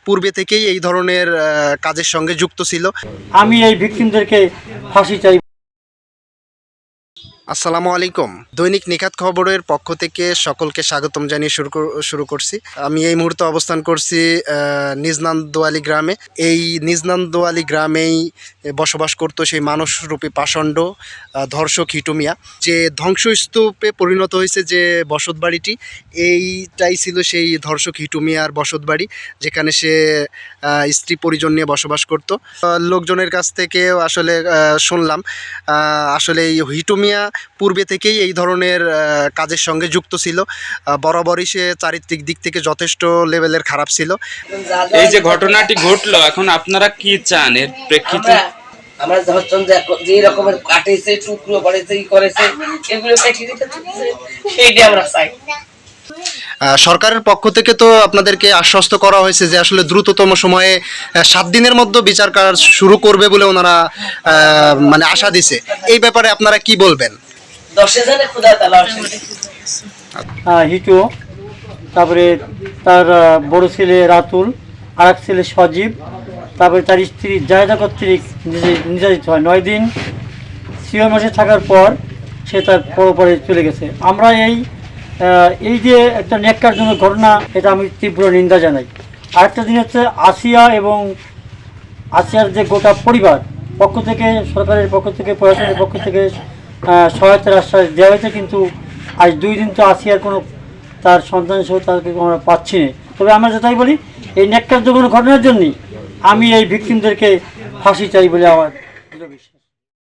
পূর্বে থেকেই এই ধরনের কাজের সঙ্গে যুক্ত ছিল। আমি এই ভিকটিমদেরকে ফাঁসি চাই। আসসালামু আলাইকুম। দৈনিক নিখাত খবরের পক্ষ থেকে সকলকে স্বাগতম জানিয়ে শুরু করছি। আমি এই মুহূর্তে অবস্থান করছি নিজনান্দোয়ালি গ্রামে। এই নিজনান্দোয়ালি গ্রামেই বসবাস করতো সেই মানুষরূপী পাষণ্ড ধর্ষক হিটু মিয়া, যে ধ্বংসস্তূপে পরিণত হয়েছে যে বসতবাড়িটি, এইটাই ছিল সেই ধর্ষক হিটু মিয়ার বসতবাড়ি, যেখানে সে স্ত্রী পরিজন নিয়ে বসবাস করত। লোকজনের কাছ থেকে আসলে শুনলাম আসলে এই হিটু মিয়া পূর্বে থেকেই এই ধরনের কাজের সঙ্গে যুক্ত ছিল। বরাবরই সে চারিত্রিক দিক থেকে যথেষ্ট লেভেলের খারাপ ছিল। এই যে ঘটনাটি ঘটলো, এখন আপনারা কি চান এর প্রেক্ষিতে? আমরা ধরছেন যে রকমের কাটেছে, টুকরো করেছে, করেছে, এগুলো প্রেক্ষিতে সেইটাই আমরা চাই। সরকারের পক্ষ থেকে তো আপনাদেরকে আশ্বস্ত করা হয়েছে যে আসলে দ্রুততম সময়ে 7 দিনের মধ্যে বিচার কাজ শুরু করবে বলে ওনারা মানে আশা দিছে। এই ব্যাপারে আপনারা কি বলবেন? 10,000 খোদা তাআলা হিটু, তারপরে তার বড় ছেলে রাতুল, আর এক ছেলে সজীব, তারপরে তার স্ত্রী জায়দা কর্তৃক নির্যাতিত হয়। 9 দিন সিও মাসে থাকার পর সে তার পরে চলে গেছে। আমরা এই যে একটা ন্যাক্কারজনক ঘটনা, এটা আমি তীব্র নিন্দা জানাই। আরেকটা দিন হচ্ছে আসিয়ার যে গোটা পরিবার পক্ষ থেকে, সরকারের পক্ষ থেকে, প্রশাসনের পক্ষ থেকে সহায়তার আশ্বাস দেওয়া হয়েছে, কিন্তু আজ 2 দিন তো আসিয়ার কোনো তার সন্তান সহ তাকে আমরা পাচ্ছি না। তবে আমরা যেটাই বলি, এই ন্যাক্কারজনক ঘটনার জন্যই আমি এই ভিকটিমদেরকে ফাঁসি চাই বলে আমার বিশ্বাস।